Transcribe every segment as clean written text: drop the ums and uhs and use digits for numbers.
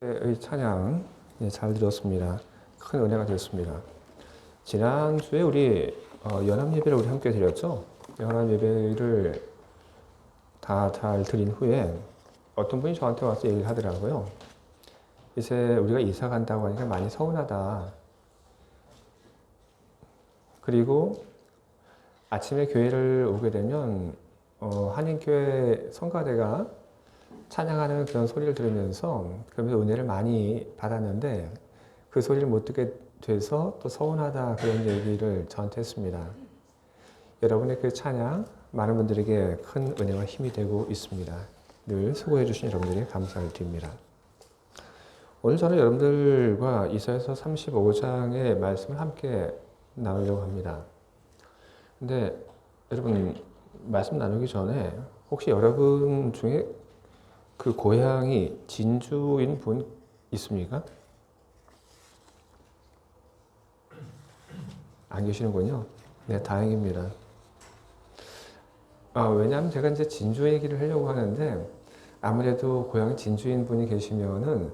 의 찬양 잘 들었습니다. 큰 은혜가 됐습니다. 지난주에 우리 연합 예배를 우리 함께 드렸죠. 연합 예배를 다 잘 드린 후에 어떤 분이 저한테 와서 얘기를 하더라고요. 이제 우리가 이사 간다고 하니까 많이 서운하다. 그리고 아침에 교회를 오게 되면 한인교회 성가대가 찬양하는 그런 소리를 들으면서 그러면서 은혜를 많이 받았는데 그 소리를 못 듣게 돼서 또 서운하다 그런 얘기를 저한테 했습니다. 여러분의 그 찬양 많은 분들에게 큰 은혜와 힘이 되고 있습니다. 늘 수고해 주신 여러분들에게 감사를 드립니다. 오늘 저는 여러분들과 이사야서 35장의 말씀을 함께 나누려고 합니다. 근데 여러분 말씀 나누기 전에 혹시 여러분 중에 그 고향이 진주인 분 있습니까? 안 계시는군요. 네, 다행입니다. 왜냐하면 제가 이제 진주 얘기를 하려고 하는데 아무래도 고향이 진주인 분이 계시면은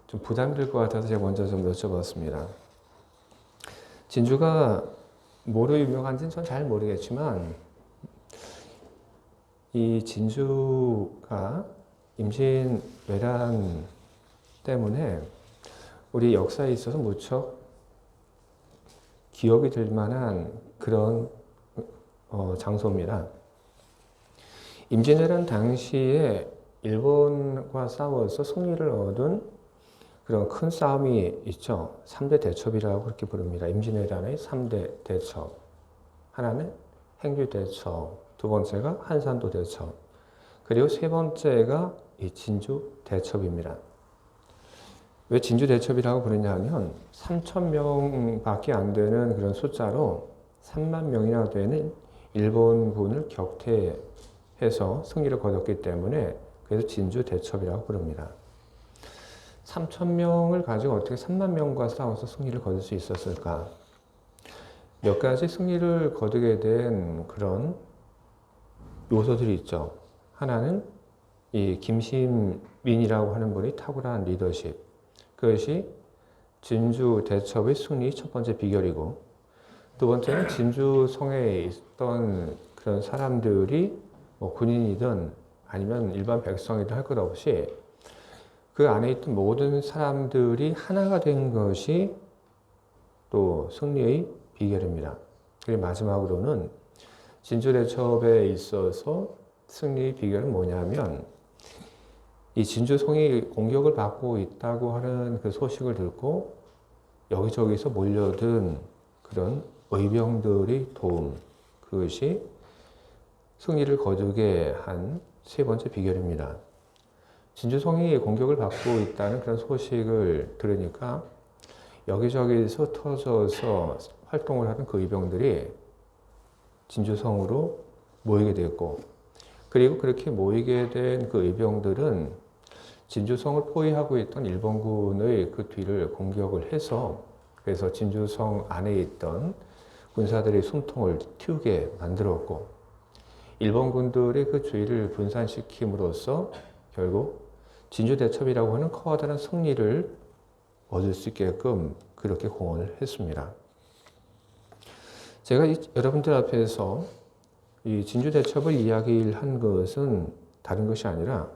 좀 부담될 것 같아서 제가 먼저 좀 여쭤봤습니다. 진주가 뭐로 유명한지는 전 잘 모르겠지만 이 진주가 임진왜란 때문에 우리 역사에 있어서 무척 기억이 될 만한 그런 장소입니다. 임진왜란 당시에 일본과 싸워서 승리를 얻은 그런 큰 싸움이 있죠. 3대 대첩이라고 그렇게 부릅니다. 임진왜란의 3대 대첩. 하나는 행주대첩, 두 번째가 한산도 대첩, 그리고 세 번째가 이 진주 대첩입니다. 왜 진주 대첩이라고 부르냐 하면 3,000명밖에 안 되는 그런 숫자로 3만 명이나 되는 일본군을 격퇴해서 승리를 거뒀기 때문에 그래서 진주 대첩이라고 부릅니다. 3,000명을 가지고 어떻게 3만 명과 싸워서 승리를 거둘 수 있었을까? 몇 가지 승리를 거두게 된 그런 요소들이 있죠. 하나는 이 김시민이라고 하는 분이 탁월한 리더십. 그것이 진주 대첩의 승리의 첫 번째 비결이고, 두 번째는 진주성에 있던 그런 사람들이 뭐 군인이든 아니면 일반 백성이든 할 것 없이 그 안에 있던 모든 사람들이 하나가 된 것이 또 승리의 비결입니다. 그리고 마지막으로는 진주대첩에 있어서 승리의 비결은 뭐냐면 이 진주성이 공격을 받고 있다고 하는 그 소식을 듣고 여기저기서 몰려든 그런 의병들의 도움, 그것이 승리를 거두게 한 세 번째 비결입니다. 진주성이 공격을 받고 있다는 그런 소식을 들으니까 여기저기서 터져서 활동을 하는 그 의병들이 진주성으로 모이게 됐고, 그리고 그렇게 모이게 된 그 의병들은 진주성을 포위하고 있던 일본군의 그 뒤를 공격을 해서 그래서 진주성 안에 있던 군사들의 숨통을 틔우게 만들었고, 일본군들의 그 주의를 분산시킴으로써 결국 진주대첩이라고 하는 커다란 승리를 얻을 수 있게끔 그렇게 공헌을 했습니다. 제가 여러분들 앞에서 이 진주대첩을 이야기한 것은 다른 것이 아니라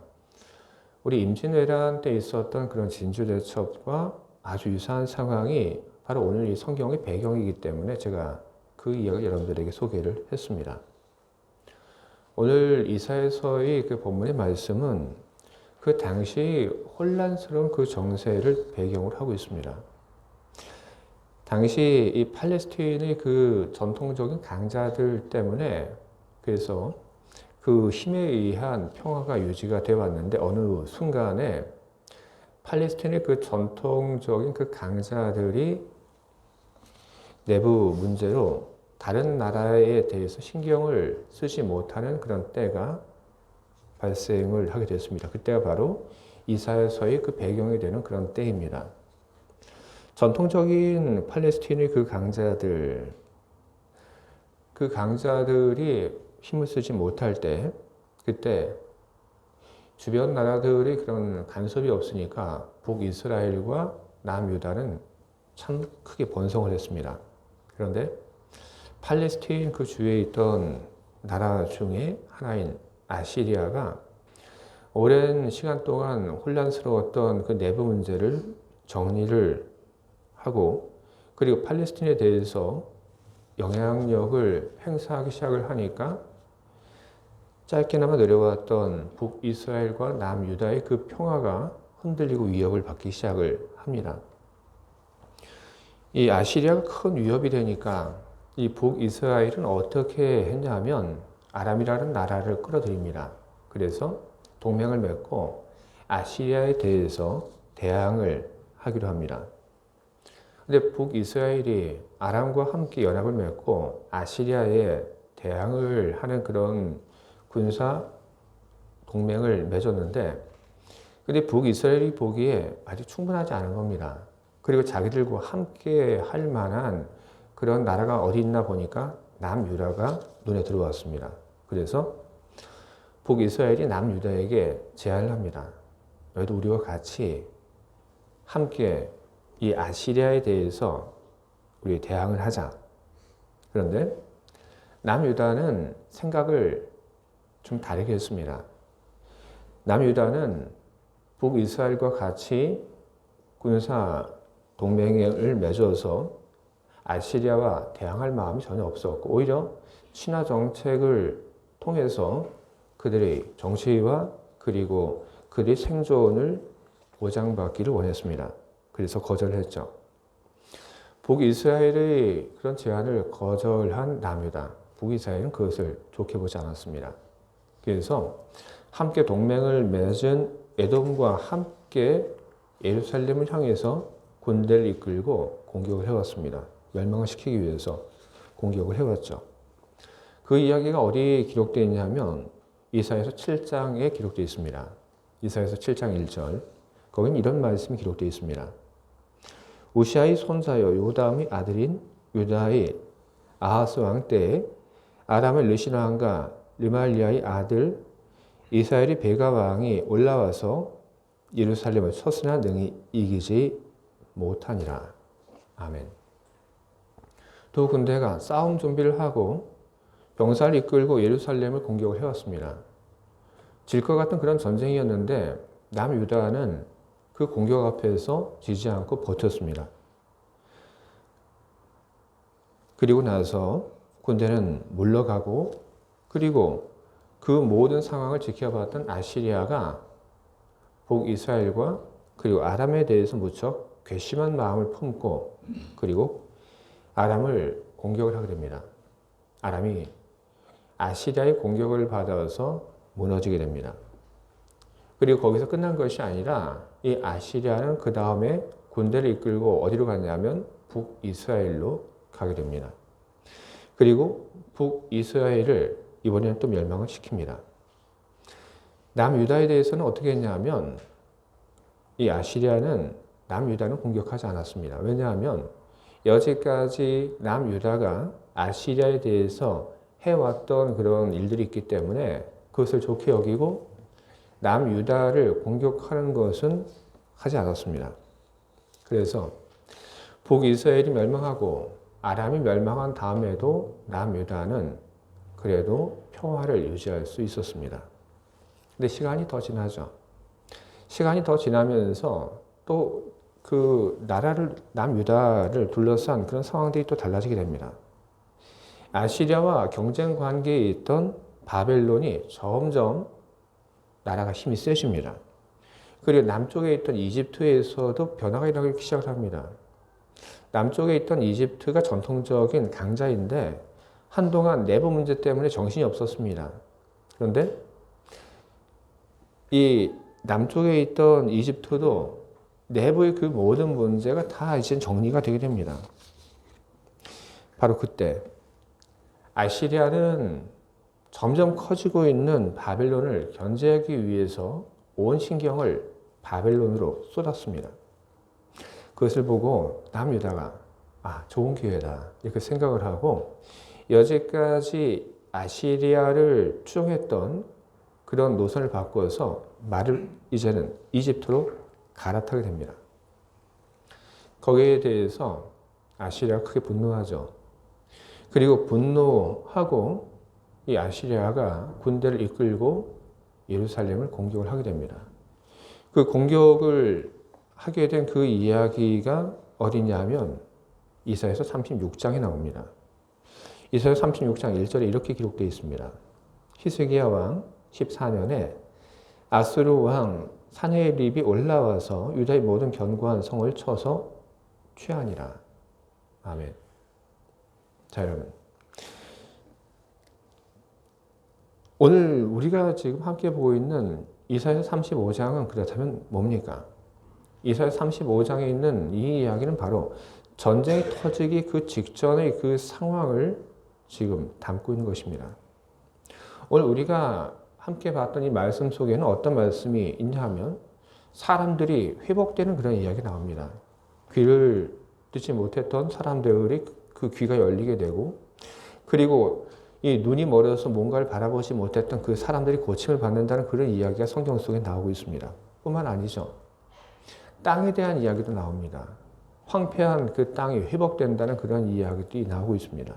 우리 임진왜란 때 있었던 그런 진주대첩과 아주 유사한 상황이 바로 오늘 이 성경의 배경이기 때문에 제가 그 이야기를 여러분들에게 소개를 했습니다. 오늘 이사야서의 그 본문의 말씀은 그 당시 혼란스러운 그 정세를 배경으로 하고 있습니다. 당시 이 팔레스타인의 그 전통적인 강자들 때문에 그래서 그 힘에 의한 평화가 유지가 되어 왔는데 어느 순간에 팔레스타인의 그 전통적인 그 강자들이 내부 문제로 다른 나라에 대해서 신경을 쓰지 못하는 그런 때가 발생을 하게 됐습니다. 그때가 바로 이사야서의 그 배경이 되는 그런 때입니다. 전통적인 팔레스타인의 그 강자들이 힘을 쓰지 못할 때, 그때 주변 나라들이 그런 간섭이 없으니까 북이스라엘과 남유다는 참 크게 번성을 했습니다. 그런데 팔레스타인 그 주위에 있던 나라 중에 하나인 아시리아가 오랜 시간 동안 혼란스러웠던 그 내부 문제를 정리를 하고 그리고 팔레스타인에 대해서 영향력을 행사하기 시작을 하니까 짧게나마 내려왔던 북이스라엘과 남유다의 그 평화가 흔들리고 위협을 받기 시작을 합니다. 이 아시리아가 큰 위협이 되니까 이 북이스라엘은 어떻게 했냐면 아람이라는 나라를 끌어들입니다. 그래서 동맹을 맺고 아시리아에 대해서 대항을 하기로 합니다. 근데 북이스라엘이 아람과 함께 연합을 맺고 아시리아에 대항을 하는 그런 군사 동맹을 맺었는데 근데 북이스라엘이 보기에 아직 충분하지 않은 겁니다. 그리고 자기들과 함께 할 만한 그런 나라가 어디 있나 보니까 남유다가 눈에 들어왔습니다. 그래서 북이스라엘이 남유다에게 제안을 합니다. 너희도 우리와 같이 함께 이 아시리아에 대해서 우리 대항을 하자. 그런데 남유다는 생각을 좀 다르게 했습니다. 남유다는 북이스라엘과 같이 군사 동맹을 맺어서 아시리아와 대항할 마음이 전혀 없었고 오히려 친화 정책을 통해서 그들의 정치와 그리고 그들의 생존을 보장받기를 원했습니다. 그래서 거절했죠. 북이스라엘의 그런 제안을 거절한 남유다. 북이스라엘은 그것을 좋게 보지 않았습니다. 그래서 함께 동맹을 맺은 에돔과 함께 예루살렘을 향해서 군대를 이끌고 공격을 해왔습니다. 멸망을 시키기 위해서 공격을 해왔죠. 그 이야기가 어디에 기록되어 있냐면 이사야서 7장에 기록되어 있습니다. 이사야서 7장 1절 거기는 이런 말씀이 기록되어 있습니다. 우시아의 손자여 요담의 아들인 유다의 아하스 왕 때에 아람의 르시나 왕과 르말리아의 아들 이스라엘의 베가 왕이 올라와서 예루살렘을 쳤으나 능히 이기지 못하니라. 아멘. 두 군대가 싸움 준비를 하고 병사를 이끌고 예루살렘을 공격을 해왔습니다. 질 것 같은 그런 전쟁이었는데 남유다는 그 공격 앞에서 지지 않고 버텼습니다. 그리고 나서 군대는 물러가고 그리고 그 모든 상황을 지켜봤던 아시리아가 북이스라엘과 그리고 아람에 대해서 무척 괘씸한 마음을 품고 그리고 아람을 공격을 하게 됩니다. 아람이 아시리아의 공격을 받아서 무너지게 됩니다. 그리고 거기서 끝난 것이 아니라 이 아시리아는 그 다음에 군대를 이끌고 어디로 갔냐면 북이스라엘로 가게 됩니다. 그리고 북이스라엘을 이번에는 또 멸망을 시킵니다. 남유다에 대해서는 어떻게 했냐면 이 아시리아는 남유다는 공격하지 않았습니다. 왜냐하면 여지까지 남유다가 아시리아에 대해서 해왔던 그런 일들이 있기 때문에 그것을 좋게 여기고 남유다를 공격하는 것은 하지 않았습니다. 그래서 북이스라엘이 멸망하고 아람이 멸망한 다음에도 남유다는 그래도 평화를 유지할 수 있었습니다. 근데 시간이 더 지나죠. 시간이 더 지나면서 또 그 나라를 남유다를 둘러싼 그런 상황들이 또 달라지게 됩니다. 아시리아와 경쟁 관계에 있던 바벨론이 점점 나라가 힘이 세집니다. 그리고 남쪽에 있던 이집트에서도 변화가 일어나기 시작합니다. 남쪽에 있던 이집트가 전통적인 강자인데 한동안 내부 문제 때문에 정신이 없었습니다. 그런데 이 남쪽에 있던 이집트도 내부의 그 모든 문제가 다 이제 정리가 되게 됩니다. 바로 그때 아시리아는 점점 커지고 있는 바벨론을 견제하기 위해서 온 신경을 바벨론으로 쏟았습니다. 그것을 보고 남유다가 좋은 기회다 이렇게 생각을 하고 여지까지 아시리아를 추종했던 그런 노선을 바꿔서 말을 이제는 이집트로 갈아타게 됩니다. 거기에 대해서 아시리아가 크게 분노하죠. 그리고 분노하고 이 아시리아가 군대를 이끌고 예루살렘을 공격을 하게 됩니다. 그 공격을 하게 된 그 이야기가 어디냐면 이사야서 36장에 나옵니다. 이사야서 36장 1절에 이렇게 기록되어 있습니다. 히스기야 왕 14년에 아수르 왕 사네립이 올라와서 유다의 모든 견고한 성을 쳐서 취하니라. 아멘. 자, 여러분. 오늘 우리가 지금 함께 보고 있는 이사야 35장은 그렇다면 뭡니까? 이사야 35장에 있는 이 이야기는 바로 전쟁이 터지기 그 직전의 그 상황을 지금 담고 있는 것입니다. 오늘 우리가 함께 봤던 이 말씀 속에는 어떤 말씀이 있냐 하면 사람들이 회복되는 그런 이야기 나옵니다. 귀를 듣지 못했던 사람들이 그 귀가 열리게 되고, 그리고 이 눈이 멀어서 뭔가를 바라보지 못했던 그 사람들이 고침을 받는다는 그런 이야기가 성경 속에 나오고 있습니다. 뿐만 아니죠. 땅에 대한 이야기도 나옵니다. 황폐한 그 땅이 회복된다는 그런 이야기들이 나오고 있습니다.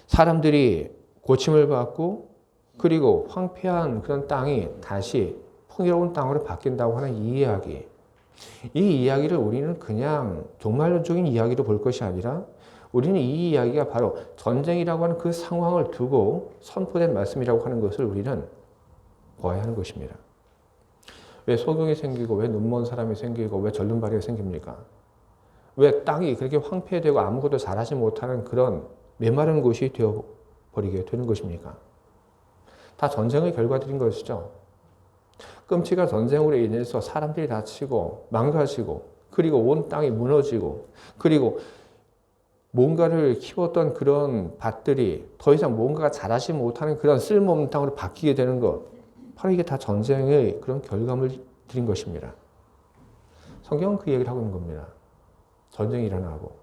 사람들이 고침을 받고, 그리고 황폐한 그런 땅이 다시 풍요로운 땅으로 바뀐다고 하는 이 이야기. 이 이야기를 우리는 그냥 종말론적인 이야기로 볼 것이 아니라 우리는 이 이야기가 바로 전쟁이라고 하는 그 상황을 두고 선포된 말씀이라고 하는 것을 우리는 보아야 하는 것입니다. 왜 소경이 생기고 왜 눈먼 사람이 생기고 왜 절름발이가 생깁니까? 왜 땅이 그렇게 황폐되고 아무것도 잘하지 못하는 그런 메마른 곳이 되어버리게 되는 것입니까? 다 전쟁의 결과들인 것이죠. 끔찍한 전쟁으로 인해서 사람들이 다치고 망가지고, 그리고 온 땅이 무너지고, 그리고 뭔가를 키웠던 그런 밭들이 더 이상 뭔가가 자라지 못하는 그런 쓸모없는 땅으로 바뀌게 되는 것, 바로 이게 다 전쟁의 그런 결과물들인 것입니다. 성경은 그 얘기를 하고 있는 겁니다. 전쟁이 일어나고,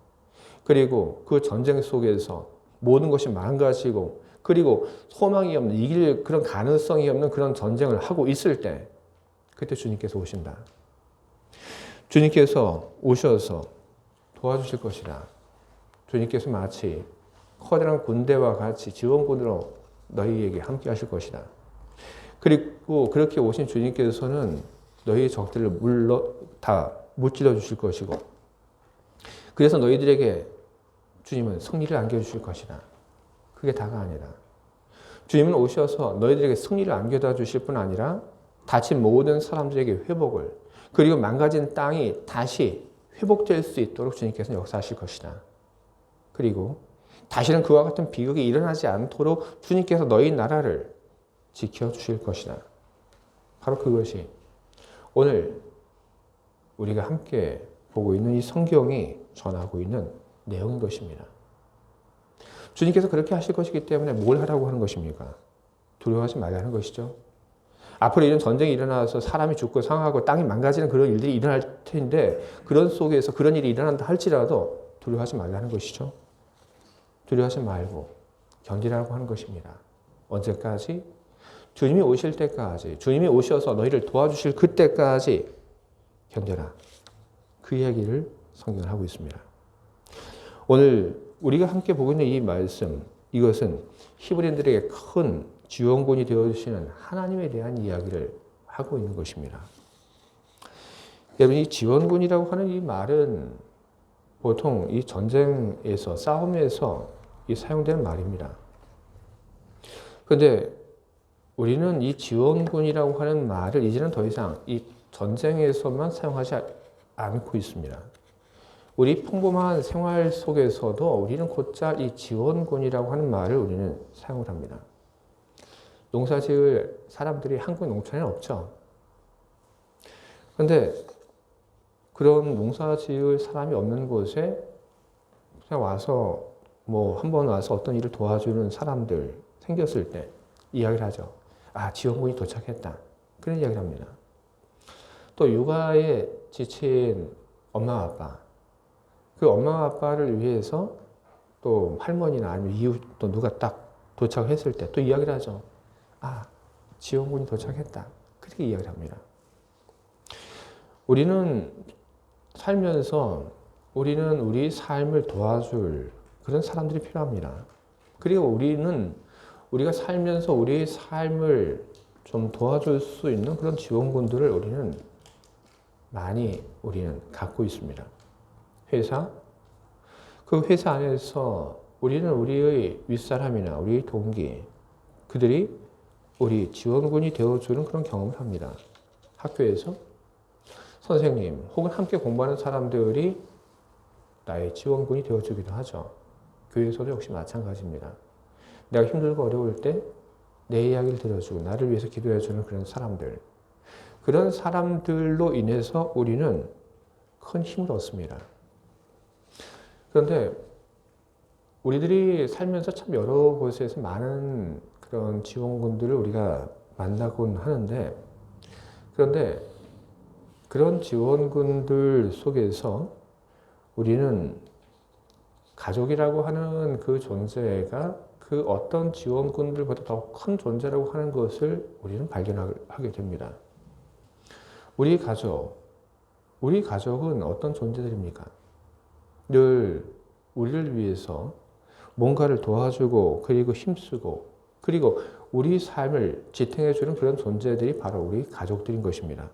그리고 그 전쟁 속에서 모든 것이 망가지고, 그리고 소망이 없는, 이길 그런 가능성이 없는 그런 전쟁을 하고 있을 때, 그때 주님께서 오신다. 주님께서 오셔서 도와주실 것이다. 주님께서 마치 커다란 군대와 같이 지원군으로 너희에게 함께 하실 것이다. 그리고 그렇게 오신 주님께서는 너희의 적들을 다 무찔러 주실 것이고, 그래서 너희들에게 주님은 승리를 안겨주실 것이다. 그게 다가 아니라 주님은 오셔서 너희들에게 승리를 안겨다 주실 뿐 아니라 다친 모든 사람들에게 회복을, 그리고 망가진 땅이 다시 회복될 수 있도록 주님께서는 역사하실 것이다. 그리고 다시는 그와 같은 비극이 일어나지 않도록 주님께서 너희 나라를 지켜주실 것이다. 바로 그것이 오늘 우리가 함께 보고 있는 이 성경이 전하고 있는 내용인 것입니다. 주님께서 그렇게 하실 것이기 때문에 뭘 하라고 하는 것입니까? 두려워하지 말라는 것이죠. 앞으로 이런 전쟁이 일어나서 사람이 죽고 상하고 땅이 망가지는 그런 일들이 일어날 텐데, 그런 속에서 그런 일이 일어난다 할지라도 두려워하지 말라는 것이죠. 두려워하지 말고 견디라고 하는 것입니다. 언제까지? 주님이 오실 때까지, 주님이 오셔서 너희를 도와주실 그때까지 견뎌라. 그 이야기를 성경을 하고 있습니다. 오늘 우리가 함께 보고 있는 이 말씀, 이것은 히브리인들에게 큰 지원군이 되어주시는 하나님에 대한 이야기를 하고 있는 것입니다. 여러분, 이 지원군이라고 하는 이 말은 보통 이 전쟁에서, 싸움에서 이 사용되는 말입니다. 그런데 우리는 이 지원군이라고 하는 말을 이제는 더 이상 이 전쟁에서만 사용하지 않고 있습니다. 우리 평범한 생활 속에서도 우리는 곧잘 이 지원군이라고 하는 말을 우리는 사용을 합니다. 농사 지을 사람들이 한국 농촌에는 없죠. 그런데 그런 농사 지을 사람이 없는 곳에 그냥 와서 한 번 와서 어떤 일을 도와주는 사람들 생겼을 때 이야기를 하죠. 아, 지원군이 도착했다. 그런 이야기를 합니다. 또 육아에 지친 엄마 아빠, 그 엄마 아빠를 위해서 또 할머니나 아니면 이웃 또 누가 딱 도착했을 때 또 이야기를 하죠. 아, 지원군이 도착했다. 그렇게 이야기를 합니다. 우리는 살면서 우리는 우리 삶을 도와줄 그런 사람들이 필요합니다. 그리고 우리가 살면서 우리의 삶을 좀 도와줄 수 있는 그런 지원군들을 우리는 갖고 있습니다. 회사, 그 회사 안에서 우리는 우리의 윗사람이나 우리의 동기, 그들이 우리 지원군이 되어주는 그런 경험을 합니다. 학교에서 선생님 혹은 함께 공부하는 사람들이 나의 지원군이 되어주기도 하죠. 교회에서도 역시 마찬가지입니다. 내가 힘들고 어려울 때 내 이야기를 들어주고 나를 위해서 기도해주는 그런 사람들, 그런 사람들로 인해서 우리는 큰 힘을 얻습니다. 그런데 우리들이 살면서 참 여러 곳에서 많은 그런 지원군들을 우리가 만나곤 하는데, 그런데 그런 지원군들 속에서 우리는 가족이라고 하는 그 존재가 그 어떤 지원군들보다 더 큰 존재라고 하는 것을 우리는 발견하게 됩니다. 우리 가족은 어떤 존재들입니까? 늘 우리를 위해서 뭔가를 도와주고 그리고 힘쓰고 그리고 우리 삶을 지탱해주는 그런 존재들이 바로 우리 가족들인 것입니다.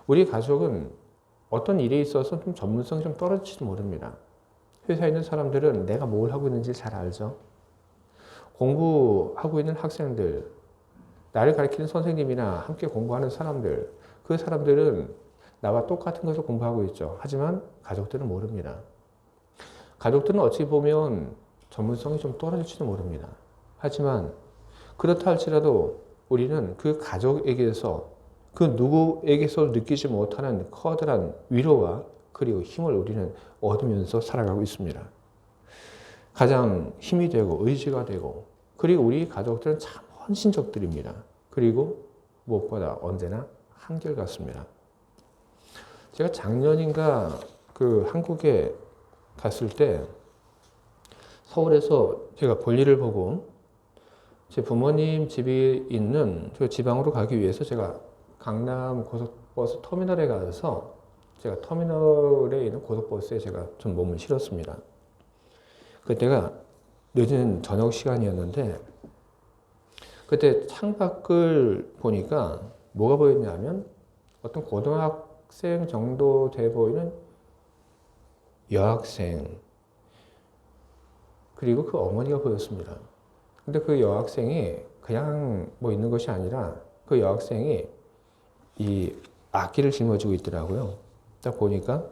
우리 가족은 어떤 일에 있어서 좀 전문성이 좀 떨어질지도 모릅니다. 회사에 있는 사람들은 내가 뭘 하고 있는지 잘 알죠. 공부하고 있는 학생들, 나를 가르치는 선생님이나 함께 공부하는 사람들, 그 사람들은 나와 똑같은 것을 공부하고 있죠. 하지만 가족들은 모릅니다. 가족들은 어찌 보면 전문성이 좀 떨어질지도 모릅니다. 하지만 그렇다 할지라도 우리는 그 가족에게서 그 누구에게서 느끼지 못하는 커다란 위로와 그리고 힘을 우리는 얻으면서 살아가고 있습니다. 가장 힘이 되고 의지가 되고 그리고 우리 가족들은 참 헌신적들입니다. 그리고 무엇보다 언제나 한결같습니다. 제가 작년인가 그 한국에 갔을 때 서울에서 제가 볼일을 보고 제 부모님 집이 있는 저 지방으로 가기 위해서 제가 강남 고속버스 터미널에 가서 제가 터미널에 있는 고속버스에 제가 좀 몸을 실었습니다. 그때가 늦은 저녁 시간이었는데 그때 창밖을 보니까 뭐가 보였냐면 어떤 고등학생 정도 돼 보이는 여학생 그리고 그 어머니가 보였습니다. 근데 그 여학생이 그냥 뭐 있는 것이 아니라 그 여학생이 이 악기를 짊어지고 있더라고요. 딱 보니까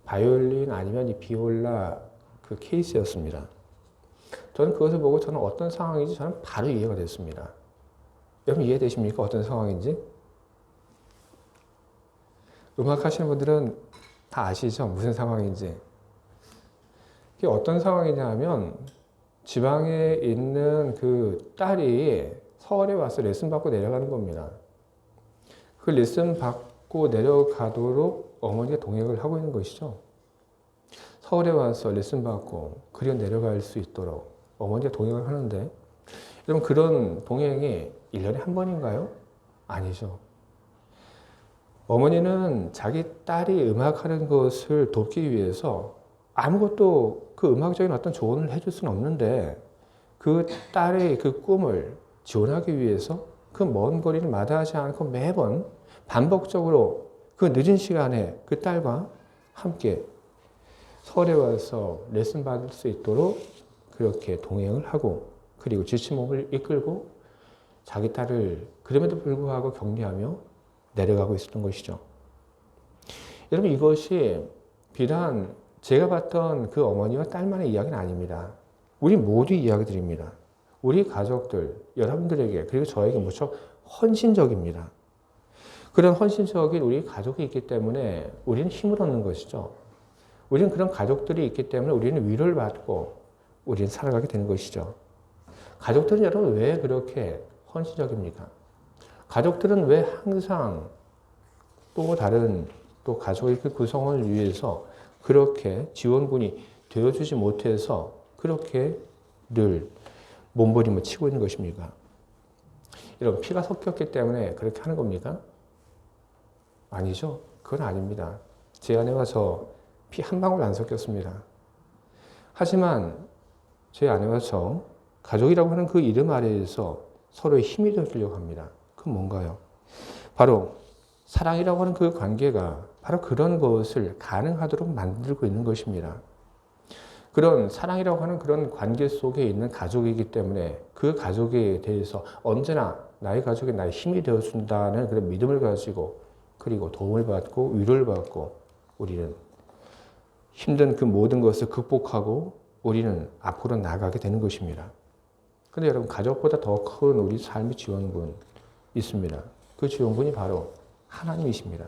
바이올린 아니면 이 비올라 그 케이스였습니다. 저는 그것을 보고 저는 어떤 상황인지 저는 바로 이해가 됐습니다. 여러분 이해되십니까? 어떤 상황인지? 음악 하시는 분들은 다 아시죠? 무슨 상황인지. 이게 어떤 상황이냐 하면 지방에 있는 그 딸이 서울에 와서 레슨 받고 내려가는 겁니다. 그 레슨 받고 내려가도록 어머니가 동행을 하고 있는 것이죠. 서울에 와서 레슨 받고 그려 내려갈 수 있도록 어머니가 동행을 하는데 여러분 그런 동행이 1년에 한 번인가요? 아니죠. 어머니는 자기 딸이 음악하는 것을 돕기 위해서 아무것도 그 음악적인 어떤 조언을 해줄 수는 없는데 그 딸의 그 꿈을 지원하기 위해서 그 먼 거리를 마다하지 않고 매번 반복적으로 그 늦은 시간에 그 딸과 함께 서울에 와서 레슨 받을 수 있도록 그렇게 동행을 하고 그리고 지친 몸을 이끌고 자기 딸을 그럼에도 불구하고 격려하며 내려가고 있었던 것이죠. 여러분 이것이 비단 제가 봤던 그 어머니와 딸만의 이야기는 아닙니다. 우리 모두 이야기들입니다. 우리 가족들, 여러분들에게 그리고 저에게 무척 헌신적입니다. 그런 헌신적인 우리 가족이 있기 때문에 우리는 힘을 얻는 것이죠. 우리는 그런 가족들이 있기 때문에 우리는 위로를 받고 우리는 살아가게 되는 것이죠. 가족들은 여러분 왜 그렇게 헌신적입니까? 가족들은 왜 항상 또 다른 또 가족의 그 구성원을 위해서 그렇게 지원군이 되어주지 못해서 그렇게 늘 몸부림을 치고 있는 것입니까? 이런 피가 섞였기 때문에 그렇게 하는 겁니까? 아니죠. 그건 아닙니다. 제 아내와 저 피 한 방울 안 섞였습니다. 하지만 제 아내와 저 가족이라고 하는 그 이름 아래에서 서로의 힘이 되어주려고 합니다. 그건 뭔가요? 바로 사랑이라고 하는 그 관계가 바로 그런 것을 가능하도록 만들고 있는 것입니다. 그런 사랑이라고 하는 그런 관계 속에 있는 가족이기 때문에 그 가족에 대해서 언제나 나의 가족이 나의 힘이 되어준다는 그런 믿음을 가지고 그리고 도움을 받고 위로를 받고 우리는 힘든 그 모든 것을 극복하고 우리는 앞으로 나아가게 되는 것입니다. 근데 여러분 가족보다 더 큰 우리 삶의 지원군 있습니다. 그 지원군이 바로 하나님이십니다.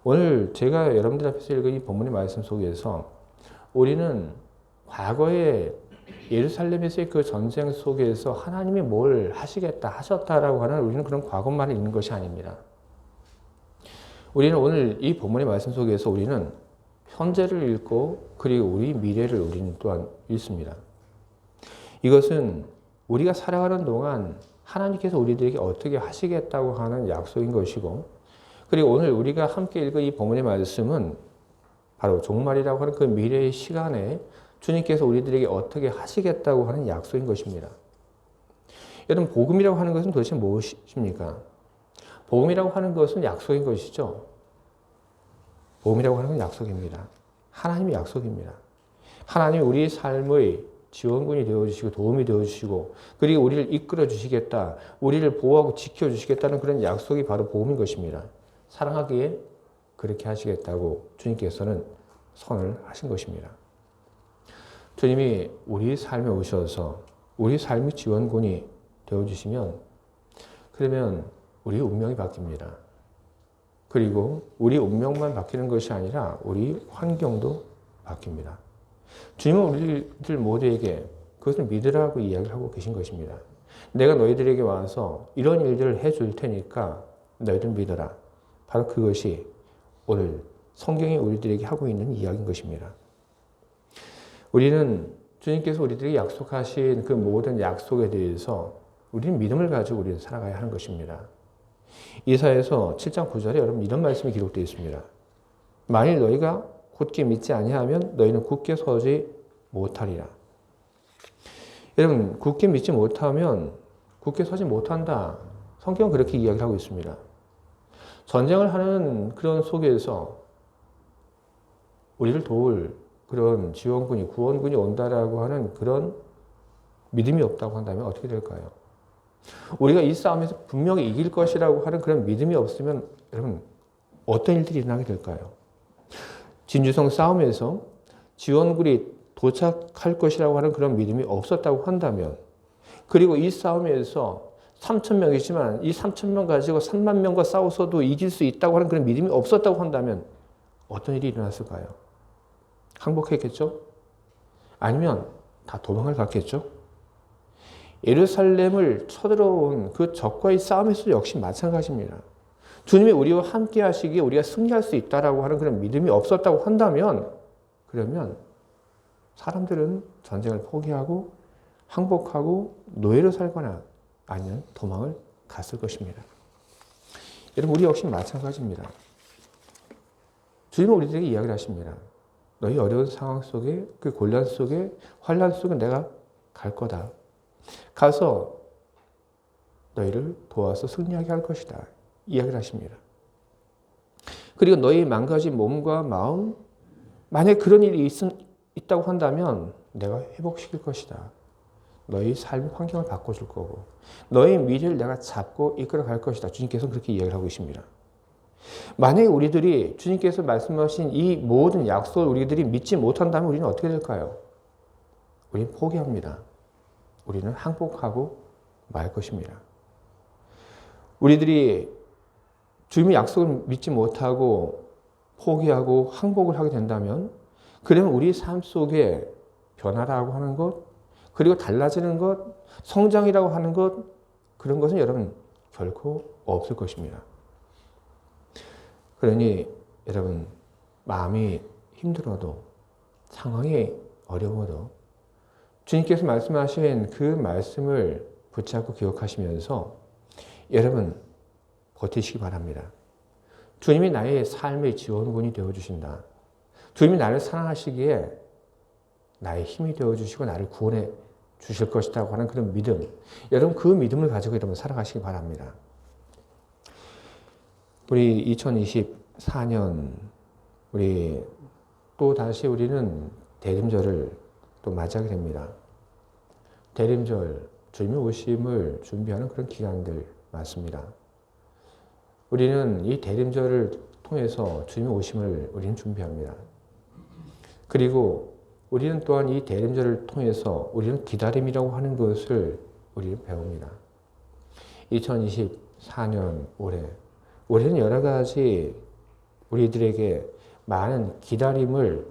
오늘 제가 여러분들 앞에서 읽은 이 본문의 말씀 속에서 우리는 과거에 예루살렘에서의 그 전쟁 속에서 하나님이 뭘 하시겠다 하셨다라고 하는 우리는 그런 과거만 있는 것이 아닙니다. 우리는 오늘 이 본문의 말씀 속에서 우리는 현재를 읽고 그리고 우리 미래를 우리는 또한 읽습니다. 이것은 우리가 살아가는 동안 하나님께서 우리들에게 어떻게 하시겠다고 하는 약속인 것이고 그리고 오늘 우리가 함께 읽은 이 본문의 말씀은 바로 종말이라고 하는 그 미래의 시간에 주님께서 우리들에게 어떻게 하시겠다고 하는 약속인 것입니다. 여러분 복음이라고 하는 것은 도대체 무엇입니까? 복음이라고 하는 것은 약속인 것이죠. 복음이라고 하는 건 약속입니다. 하나님의 약속입니다. 하나님이 우리의 삶의 지원군이 되어주시고 도움이 되어주시고 그리고 우리를 이끌어 주시겠다. 우리를 보호하고 지켜주시겠다는 그런 약속이 바로 복음인 것입니다. 사랑하기에 그렇게 하시겠다고 주님께서는 선을 하신 것입니다. 주님이 우리 삶에 오셔서 우리 삶의 지원군이 되어주시면 그러면 우리 운명이 바뀝니다. 그리고 우리 운명만 바뀌는 것이 아니라 우리 환경도 바뀝니다. 주님은 우리들 모두에게 그것을 믿으라고 이야기를 하고 계신 것입니다. 내가 너희들에게 와서 이런 일들을 해줄 테니까 너희들 믿어라. 바로 그것이 오늘 성경이 우리들에게 하고 있는 이야기인 것입니다. 우리는 주님께서 우리들에게 약속하신 그 모든 약속에 대해서 우리는 믿음을 가지고 우리는 살아가야 하는 것입니다. 이사야서 7장 9절에 여러분 이런 말씀이 기록되어 있습니다. 만일 너희가 굳게 믿지 아니하면 너희는 굳게 서지 못하리라. 여러분 굳게 믿지 못하면 굳게 서지 못한다. 성경은 그렇게 이야기를 하고 있습니다. 전쟁을 하는 그런 속에서 우리를 도울 그런 지원군이 구원군이 온다라고 하는 그런 믿음이 없다고 한다면 어떻게 될까요? 우리가 이 싸움에서 분명히 이길 것이라고 하는 그런 믿음이 없으면 여러분 어떤 일들이 일어나게 될까요? 진주성 싸움에서 지원군이 도착할 것이라고 하는 그런 믿음이 없었다고 한다면 그리고 이 싸움에서 3,000명이지만 이 3,000명 가지고 3만 명과 싸워서도 이길 수 있다고 하는 그런 믿음이 없었다고 한다면 어떤 일이 일어났을까요? 항복했겠죠? 아니면 다 도망을 갔겠죠? 예루살렘을 쳐들어온 그 적과의 싸움에서 역시 마찬가지입니다. 주님이 우리와 함께 하시기에 우리가 승리할 수 있다라고 하는 그런 믿음이 없었다고 한다면 그러면 사람들은 전쟁을 포기하고 항복하고 노예로 살거나 아니면 도망을 갔을 것입니다. 여러분 우리 역시 마찬가지입니다. 주님은 우리들에게 이야기를 하십니다. 너희 어려운 상황 속에 그 곤란 속에 환난 속에 내가 갈 거다. 가서 너희를 도와서 승리하게 할 것이다. 이야기를 하십니다. 그리고 너희 망가진 몸과 마음 만약 그런 일이 있다고 한다면 내가 회복시킬 것이다. 너희 삶의 환경을 바꿔줄 거고 너희 미래를 내가 잡고 이끌어 갈 것이다. 주님께서 그렇게 이야기를 하고 있습니다. 만약에 우리들이 주님께서 말씀하신 이 모든 약속을 우리들이 믿지 못한다면 우리는 어떻게 될까요? 우리는 포기합니다. 우리는 항복하고 말 것입니다. 우리들이 주님의 약속을 믿지 못하고 포기하고 항복을 하게 된다면 그러면 우리 삶 속에 변화라고 하는 것 그리고 달라지는 것 성장이라고 하는 것 그런 것은 여러분 결코 없을 것입니다. 그러니 여러분 마음이 힘들어도 상황이 어려워도 주님께서 말씀하신 그 말씀을 붙잡고 기억하시면서 여러분 버티시기 바랍니다. 주님이 나의 삶의 지원군이 되어주신다. 주님이 나를 사랑하시기에 나의 힘이 되어주시고 나를 구원해 주실 것이라고 하는 그런 믿음. 여러분 그 믿음을 가지고 여러분 살아가시기 바랍니다. 우리 2024년 우리 또 다시 우리는 대림절을 또 맞이하게 됩니다. 대림절, 주님의 오심을 준비하는 그런 기간들 많습니다. 우리는 이 대림절을 통해서 주님의 오심을 우리는 준비합니다. 그리고 우리는 또한 이 대림절을 통해서 우리는 기다림이라고 하는 것을 우리는 배웁니다. 2024년 올해는 여러 가지 우리들에게 많은 기다림을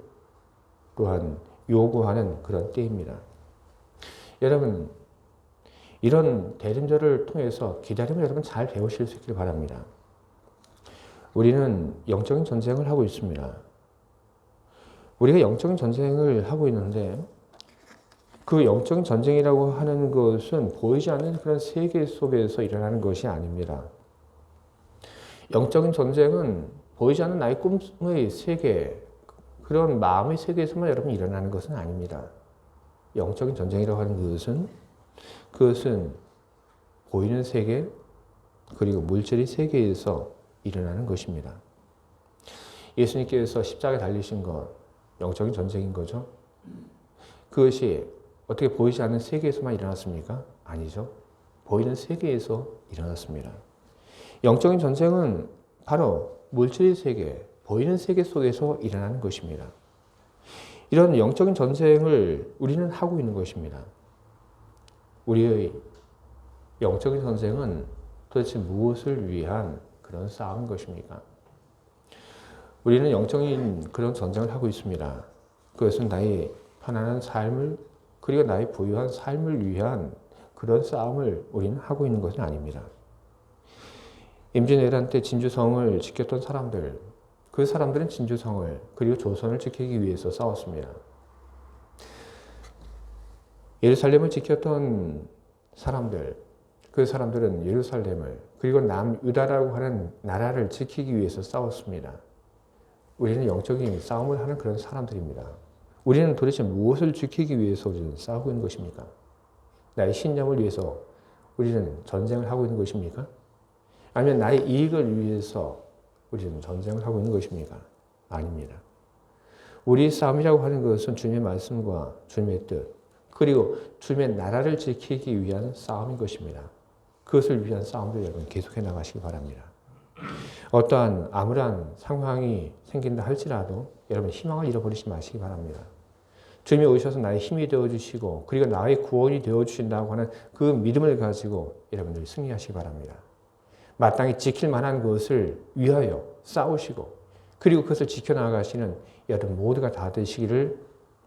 또한 요구하는 그런 때입니다. 여러분, 이런 대림절을 통해서 기다림을 여러분 잘 배우실 수 있길 바랍니다. 우리는 영적인 전쟁을 하고 있습니다. 우리가 영적인 전쟁을 하고 있는데 그 영적인 전쟁이라고 하는 것은 보이지 않는 그런 세계 속에서 일어나는 것이 아닙니다. 영적인 전쟁은 보이지 않는 나의 꿈의 세계, 그런 마음의 세계에서만 여러분 일어나는 것은 아닙니다. 영적인 전쟁이라고 하는 그것은 보이는 세계, 그리고 물질의 세계에서 일어나는 것입니다. 예수님께서 십자가에 달리신 것, 영적인 전쟁인 거죠. 그것이 어떻게 보이지 않는 세계에서만 일어났습니까? 아니죠. 보이는 세계에서 일어났습니다. 영적인 전쟁은 바로 물질의 세계, 보이는 세계 속에서 일어나는 것입니다. 이런 영적인 전쟁을 우리는 하고 있는 것입니다. 우리의 영적인 전쟁은 도대체 무엇을 위한 그런 싸움인 것입니까? 우리는 영적인 그런 전쟁을 하고 있습니다. 그것은 나의 편안한 삶을, 그리고 나의 부유한 삶을 위한 그런 싸움을 우리는 하고 있는 것은 아닙니다. 임진왜란 때 진주성을 지켰던 사람들, 그 사람들은 진주성을 그리고 조선을 지키기 위해서 싸웠습니다. 예루살렘을 지켰던 사람들, 그 사람들은 예루살렘을 그리고 남유다라고 하는 나라를 지키기 위해서 싸웠습니다. 우리는 영적인 싸움을 하는 그런 사람들입니다. 우리는 도대체 무엇을 지키기 위해서 우리는 싸우고 있는 것입니까? 나의 신념을 위해서 우리는 전쟁을 하고 있는 것입니까? 아니면 나의 이익을 위해서 우리는 전쟁을 하고 있는 것입니까? 아닙니다. 우리의 싸움이라고 하는 것은 주님의 말씀과 주님의 뜻, 그리고 주님의 나라를 지키기 위한 싸움인 것입니다. 그것을 위한 싸움도 여러분 계속해 나가시기 바랍니다. 어떠한 암울한 상황이 생긴다 할지라도 여러분 희망을 잃어버리지 마시기 바랍니다. 주님이 오셔서 나의 힘이 되어주시고 그리고 나의 구원이 되어주신다고 하는 그 믿음을 가지고 여러분들이 승리하시기 바랍니다. 마땅히 지킬 만한 것을 위하여 싸우시고 그리고 그것을 지켜나가시는 여러분 모두가 다 되시기를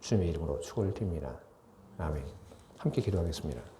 주님의 이름으로 축원을 드립니다. 아멘. 함께 기도하겠습니다.